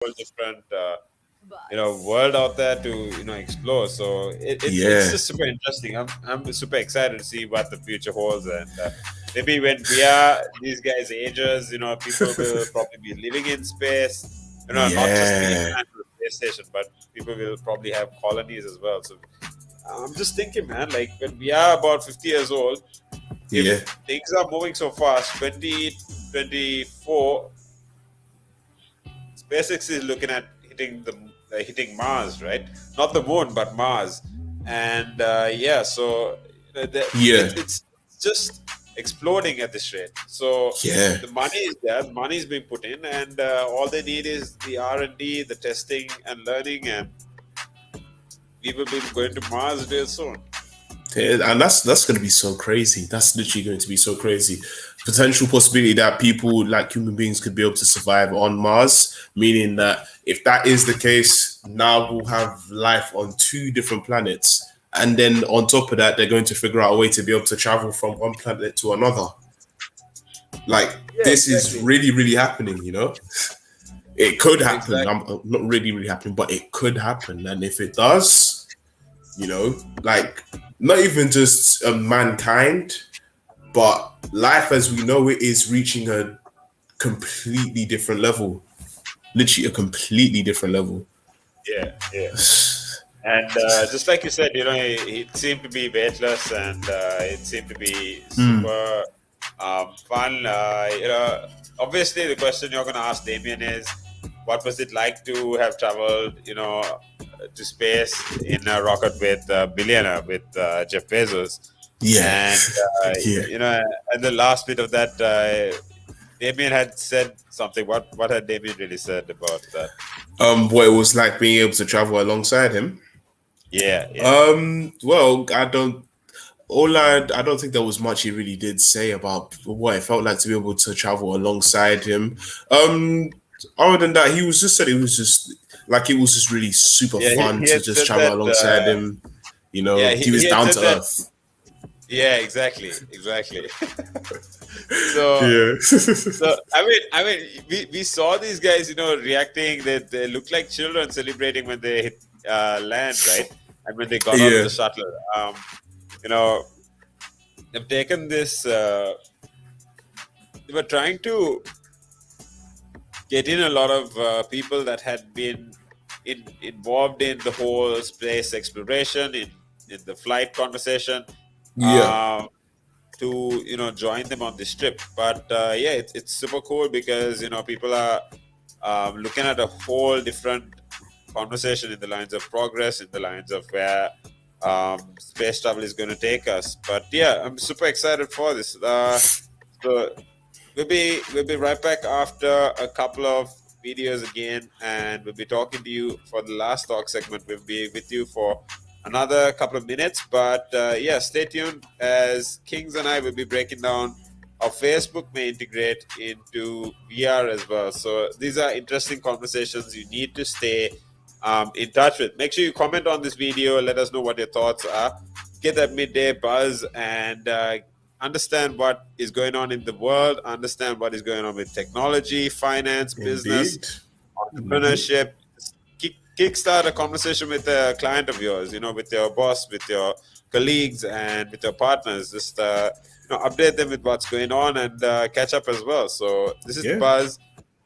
whole different world out there to explore. So it's Yeah, just super interesting. I'm super excited to see what the future holds, and maybe when we are these guys' ages, people will probably be living in space. Not just being yeah, manned to the space station, but people will probably have colonies as well. So I'm just thinking, man, like when we are about 50 years old, yeah, if things are moving so fast, 2024, SpaceX is looking at hitting Mars, right? Not the moon, but Mars. And yeah, so yeah, it's just exploding at this rate. So yeah. the money is there, the money is being put in, and all they need is the R&D, the testing and learning, and we will be going to Mars real soon. And that's going to be so crazy. That's literally going to be so crazy. Potential possibility that people like human beings could be able to survive on Mars, meaning that if that is the case, now we'll have life on two different planets. And then on top of that, they're going to figure out a way to be able to travel from one planet to another. Like, Yeah, this is exactly. really, really happening, you know? It could happen. Exactly. I'm not really, really happening, but it could happen. And if it does, like not even just mankind, but life as we know it is reaching a completely different level. Literally a completely different level. Yeah, yeah. And just like you said, it seemed to be weightless, and it seemed to be super fun. Obviously, the question you're going to ask Damien is, what was it like to have traveled, to space in a rocket with a billionaire, with Jeff Bezos? Yeah. And Yeah. and the last bit of that, Damien had said something. What had Damien really said about that? What it was like being able to travel alongside him. Yeah, yeah. Well, I don't think there was much he really did say about what it felt like to be able to travel alongside him. Other than that, he was just said it was just like it was just really super Yeah, fun he to had just said travel that. alongside him. Yeah, He he was had down said to that. earth. Yeah, exactly, exactly. So, Yeah. so I mean, we saw these guys, reacting. They look like children celebrating when they hit land, right? And when they got out of Yeah. the shuttle, you know, they've taken this. They were trying to get in a lot of people that had been involved in the whole space exploration, in the flight conversation, Yeah. um, to join them on this trip. But yeah, it's super cool because people are looking at a whole different conversation in the lines of progress, in the lines of where space travel is going to take us. But yeah, I'm super excited for this. So we'll be right back after a couple of videos again, and we'll be talking to you for the last talk segment. We'll be with you for another couple of minutes, but yeah, stay tuned as Kings and I will be breaking down how Facebook may integrate into VR as well. So these are interesting conversations you need to stay in touch with. Make sure you comment on this video, let us know what your thoughts are, get that midday buzz, and understand what is going on in the world, understand what is going on with technology, finance, business, Indeed. entrepreneurship. Kickstart a conversation with a client of yours, with your boss, with your colleagues, and with your partners. Just update them with what's going on, and catch up as well. So this is Yeah. Buzz.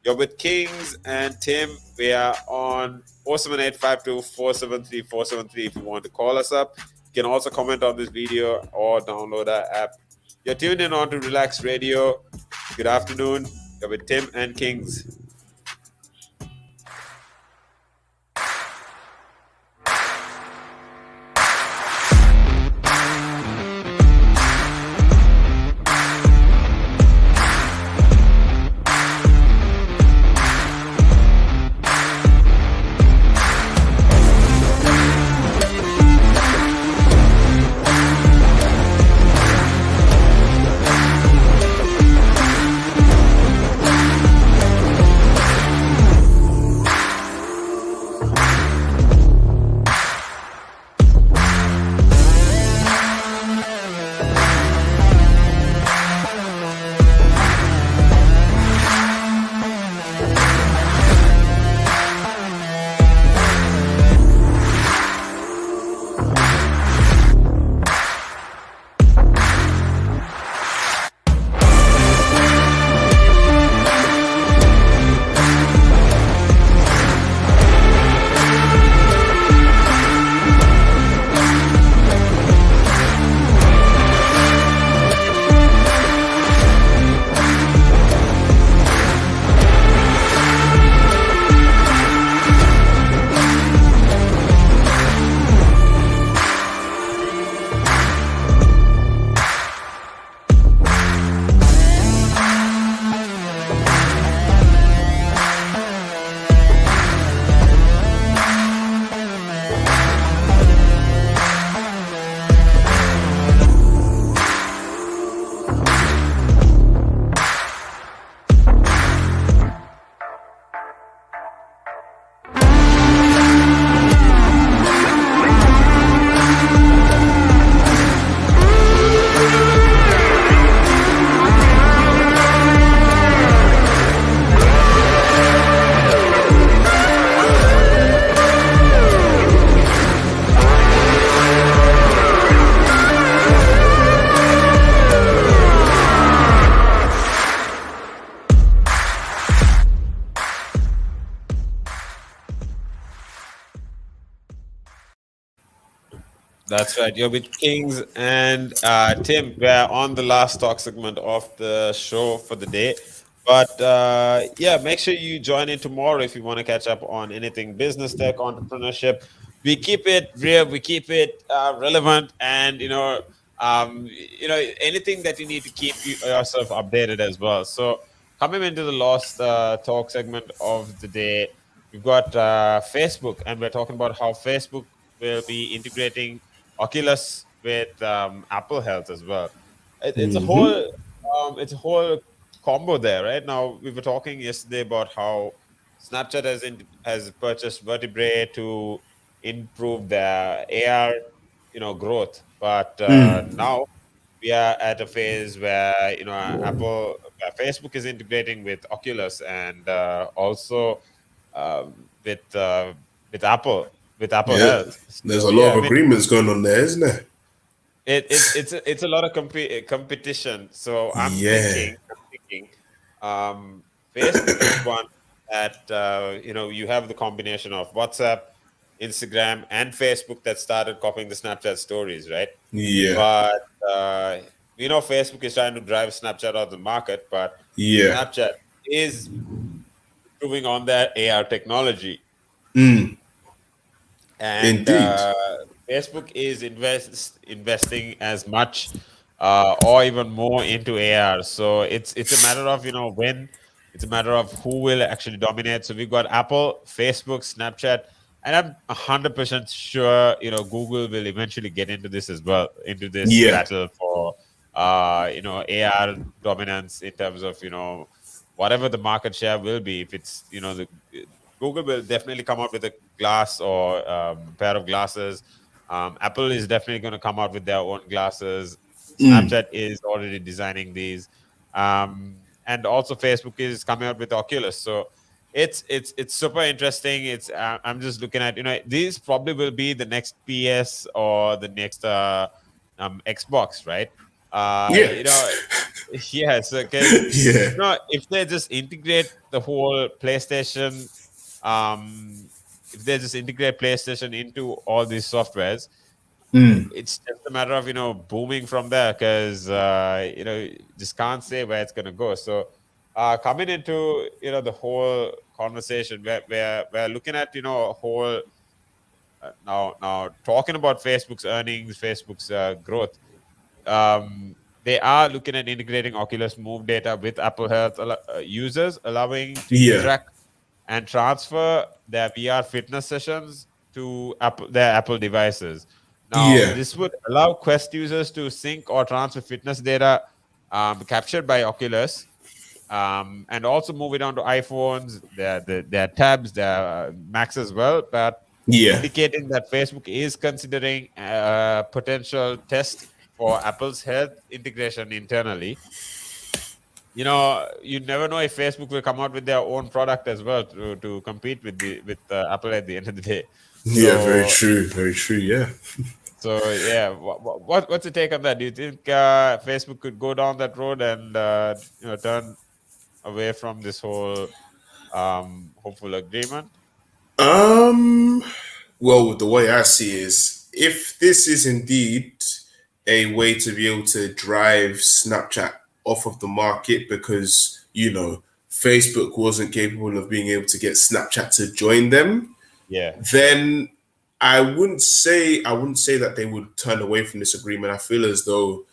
You're with Kings and Tim. We are on 478-52-473-473 if you want to call us up. You can also comment on this video or download our app. You're tuned in on to Relax Radio. Good afternoon. You're with Tim and Kings. That's right. You're with Kings and Tim. We're on the last talk segment of the show for the day. But yeah, make sure you join in tomorrow if you want to catch up on anything business, tech, entrepreneurship. We keep it real, we keep it relevant, and anything that you need to keep yourself updated as well. So coming into the last talk segment of the day, we've got Facebook, and we're talking about how Facebook will be integrating Oculus with Apple Health as well. It's a whole combo there, right? Now we were talking yesterday about how Snapchat has purchased Vertebrae to improve their AR, growth, but now we are at a phase where Facebook is integrating with Oculus and also with Apple Yeah, Health. there's So a lot yeah, of I mean agreements going on there, isn't there? it's a lot of competition. So Yeah, I'm thinking, Facebook is one that you have the combination of WhatsApp, Instagram, and Facebook that started copying the Snapchat stories, right? yeah, But Facebook is trying to drive Snapchat out of the market, but yeah. Snapchat is improving on that AR technology. Mm, And indeed. Facebook is investing as much or even more into AR. So it's a matter of when, it's a matter of who will actually dominate. So we've got Apple, Facebook, Snapchat, and I'm 100% sure Google will eventually get into this as well, into this Yeah, battle for AR dominance in terms of whatever the market share will be. If it's the Google will definitely come out with a glass or pair of glasses. Apple is definitely going to come out with their own glasses. Snapchat is already designing these, and also Facebook is coming out with Oculus. So it's super interesting. I'm just looking at these probably will be the next PS or the next Xbox, right? yeah, Yes, because yeah, if they just integrate the whole PlayStation, um, if they just integrate PlayStation into all these softwares, it's just a matter of booming from there because just can't say where it's gonna go. So coming into the whole conversation, we're looking at a whole now talking about Facebook's earnings, Facebook's growth. They are looking at integrating Oculus Move data with Apple Health users, allowing to yeah, track and transfer their VR fitness sessions to their Apple devices. Now, yeah, this would allow Quest users to sync or transfer fitness data captured by Oculus, and also move it onto iPhones, their tabs, their Macs as well, but yeah, indicating that Facebook is considering a potential test for Apple's health integration internally. You never know if Facebook will come out with their own product as well to compete with Apple at the end of the day. yeah. Very So true. Very true. Yeah. yeah, what's your take on that? Do you think Facebook could go down that road and turn away from this whole hopeful agreement? Um. Well, the way I see is, if this is indeed a way to be able to drive Snapchat off of the market, because Facebook wasn't capable of being able to get Snapchat to join them, Yeah, yeah, then I wouldn't say that they would turn away from this agreement. I feel as though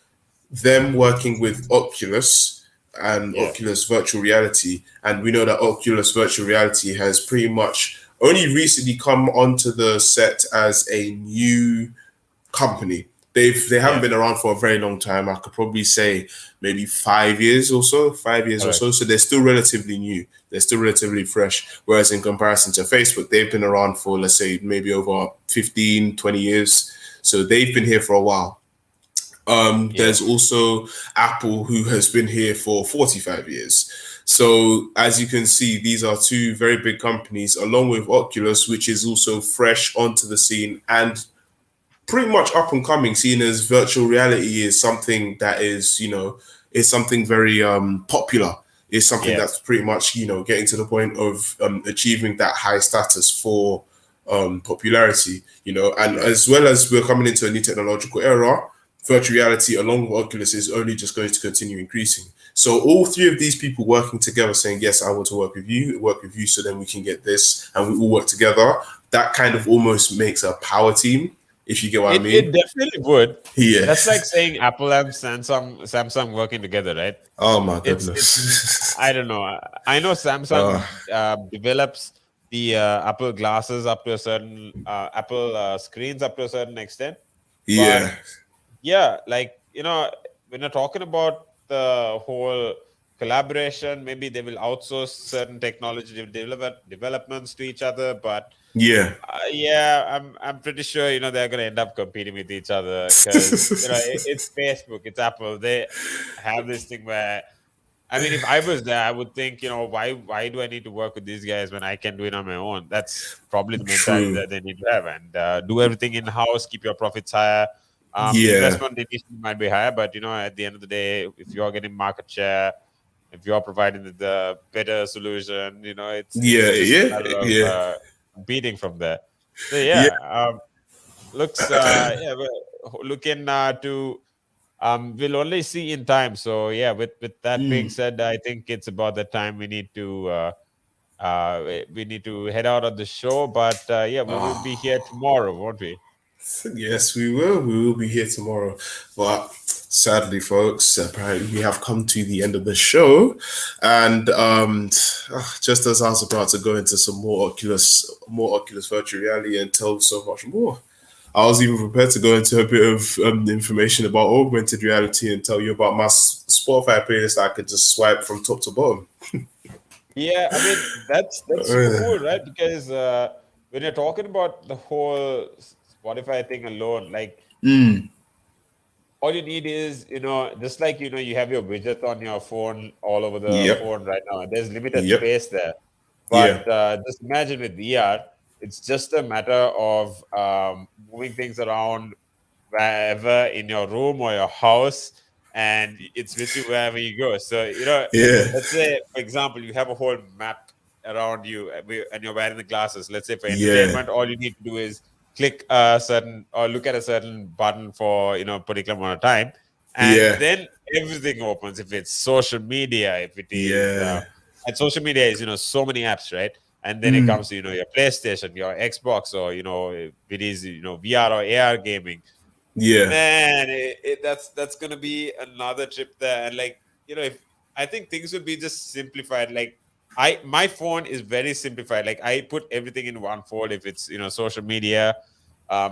them working with Oculus and yeah, Oculus virtual reality, and we know that Oculus virtual reality has pretty much only recently come onto the set as a new company. They haven't yeah. been around for a very long time. I could probably say maybe 5 years or so, 5 years or so. Correct. So they're still relatively new. They're still relatively fresh. Whereas in comparison to Facebook, they've been around for, let's say, maybe over 15, 20 years. So they've been here for a while. Yeah, There's also Apple, who has been here for 45 years. So, as you can see, these are two very big companies, along with Oculus, which is also fresh onto the scene and pretty much up and coming, seeing as virtual reality is something that is something very popular. Is something yeah, that's pretty much getting to the point of achieving that high status for popularity, and as well as we're coming into a new technological era, virtual reality along with Oculus is only just going to continue increasing. So all three of these people working together saying, yes, I want to work with you so then we can get this and we all work together. That kind of almost makes a power team, if you get what I It mean. definitely would. Yeah. That's like saying Apple and Samsung working together, right? Oh my It's goodness. I don't know. I know uh, Samsung develops the Apple glasses up to a certain Apple screens up to a certain extent, but yeah. yeah, like when you're talking about the whole collaboration, maybe they will outsource certain technology developments to each other, but Yeah. yeah, I'm pretty sure they're gonna end up competing with each other because it's Facebook, it's Apple. They have this thing where I mean, if I was there, I would think, why do I need to work with these guys when I can do it on my own? That's probably the mentality True. that they need to have, and do everything in house, keep your profits higher. The Yeah. investment initially might be higher, but at the end of the day, if you're getting market share, if you're providing the better solution, it's Yeah. just a Yeah. matter of Yeah. competing from there. So Yeah. yeah, looks yeah, we're looking to we'll only see in time. So yeah, with that being Mm. said, I think it's about the time we need to we need to head out of the show. But yeah, we will be Ah. here tomorrow, won't we? Yes, we will. We will be here tomorrow. But sadly, folks, apparently we have come to the end of the show. And just as I was about to go into some more Oculus virtual reality and tell so much more, I was even prepared to go into a bit of information about augmented reality and tell you about my Spotify playlist that I could just swipe from top to bottom. Yeah, I mean that's super Uh, cool, right? Because when you're talking about the whole Spotify thing alone, like mm, all you need is just like you have your widget on your phone all over the yep. phone right now. There's limited Yep. space there. Yeah. But just imagine with VR, it's just a matter of moving things around wherever in your room or your house, and it's with you wherever you go. So, Yeah. let's say, for example, you have a whole map around you and you're wearing the glasses. Let's say for Yeah. entertainment, all you need to do is click a certain or look at a certain button for, particular amount of time. And Yeah. then everything opens. If it's social media, if it is, Yeah. and social media is, so many apps, right? And then it Mm, comes to, your PlayStation, your Xbox, or, if it is, VR or AR gaming. yeah. Man, that's gonna be another trip there. And like, if I think things would be just simplified. Like my phone is very simplified. Like I put everything in one fold. If it's social media,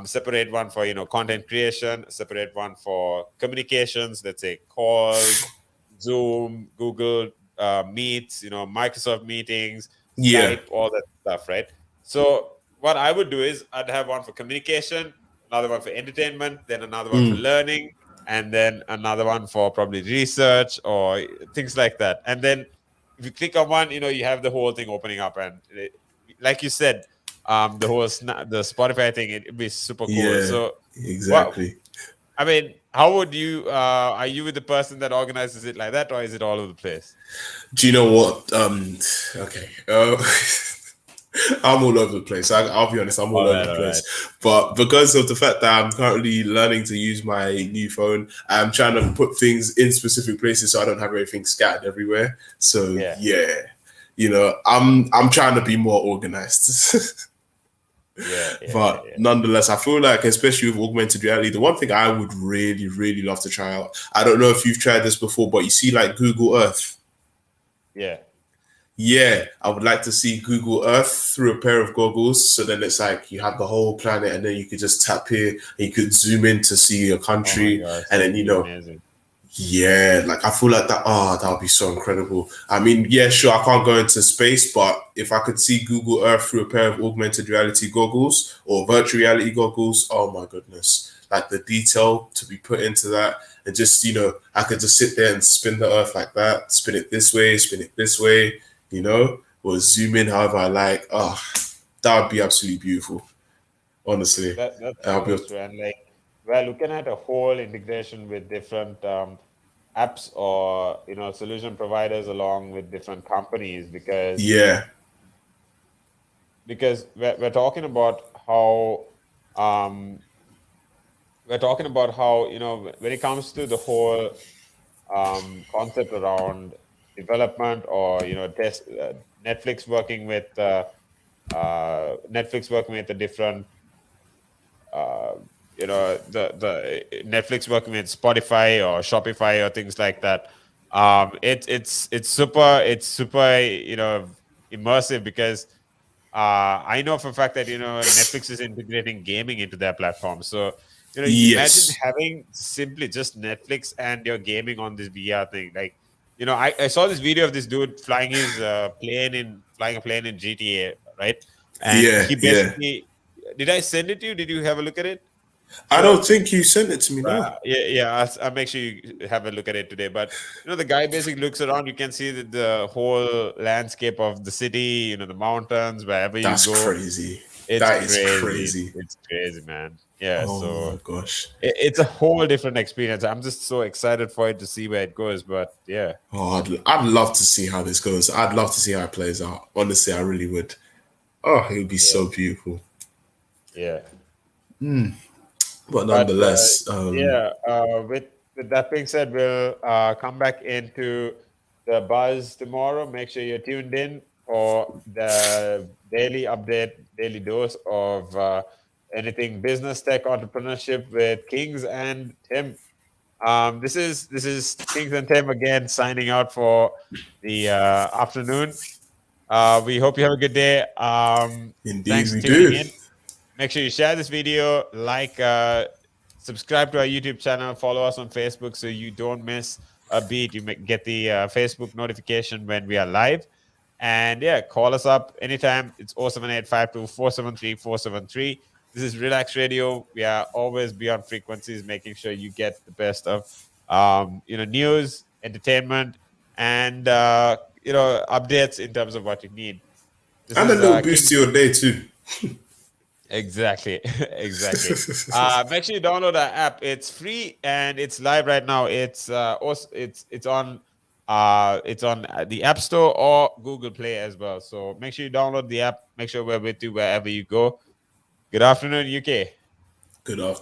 separate one for content creation, separate one for communications. Let's say calls, Zoom, Google Meets, Microsoft meetings, Yeah. Skype, all that stuff, right? So what I would do is I'd have one for communication, another one for entertainment, then another one for Mm, learning, and then another one for probably research or things like that. And then if you click on one, you have the whole thing opening up, and like you said, the whole the Spotify thing, it'd be super cool. yeah. So, what Exactly. I mean, how would you? Are you with the person that organizes it like that, or is it all over the place? Do you know what? Okay. I'm all over the place. I'll be honest, I'm all All over right, the all right. place. But because of the fact that I'm currently learning to use my new phone, I'm trying to put things in specific places so I don't have everything scattered everywhere. So Yeah, yeah, I'm trying to be more organized. yeah, yeah, yeah, But yeah. nonetheless, I feel like, especially with augmented reality, the one thing I would really, really love to try out. I don't know if you've tried this before, but you see, like Google Earth. Yeah. Yeah, I would like to see Google Earth through a pair of goggles. So then it's like you have the whole planet, and then you could just tap here, and you could zoom in to see your Oh my country, gosh, and that'd then be amazing. yeah, like I feel like that. Oh, that would be so incredible. I mean, yeah, sure, I can't go into space, but if I could see Google Earth through a pair of augmented reality goggles or virtual reality goggles, oh my goodness, like the detail to be put into that, and just I could just sit there and spin the Earth like that, spin it this way, spin it this way, or zoom in however I like. Oh, that would be absolutely beautiful. Honestly, That's I'll be. so true. And like we're looking at a whole integration with different apps or solution providers along with different companies because Yeah, because we're talking about how um when it comes to the whole concept around development, or test Netflix working with the different uh, Netflix working with Spotify or Shopify or things like that. It's super immersive, because I know for a fact that Netflix is integrating gaming into their platform. So imagine Yes. having simply just Netflix and your gaming on this VR thing. Like, I saw this video of this dude flying a plane in GTA, right? And Yeah, he yeah. basically, did I send it to you? Did you have a look at it? I So don't think you sent it to me, no. yeah, yeah, I'll make sure you have a look at it today. But the guy basically looks around. You can see the whole landscape of the city. The mountains wherever you That's go. crazy. It's That is crazy. crazy. It's crazy, man. Yeah. Oh So my gosh. it's a whole different experience. I'm just so excited for it to see where it goes. But yeah, Oh, I'd love to see how this goes. I'd love to see how it plays out. Honestly, I really would. Oh, it would be yeah, so beautiful. yeah. But But nonetheless, yeah, with that being said, we'll come back into the buzz tomorrow. Make sure you're tuned in for the daily update, daily dose of anything business, tech, entrepreneurship with Kings and Tim. This is Kings and Tim again signing out for the afternoon. We hope you have a good day. indeed Thanks for we tuning do. in. Make sure you share this video, subscribe to our YouTube channel, follow us on Facebook so you don't miss a beat. You get the Facebook notification when we are live. And yeah, call us up anytime. It's 07852 This is Relax Radio. We are always beyond frequencies, making sure you get the best of news, entertainment, and updates in terms of what you need. This And a is little boost King. to your day too. Exactly, exactly. Make sure you download our app. It's free and it's live right now. It's on the App Store or Google Play as well. So make sure you download the app. Make sure we're with you wherever you go. Good afternoon, UK. Good afternoon.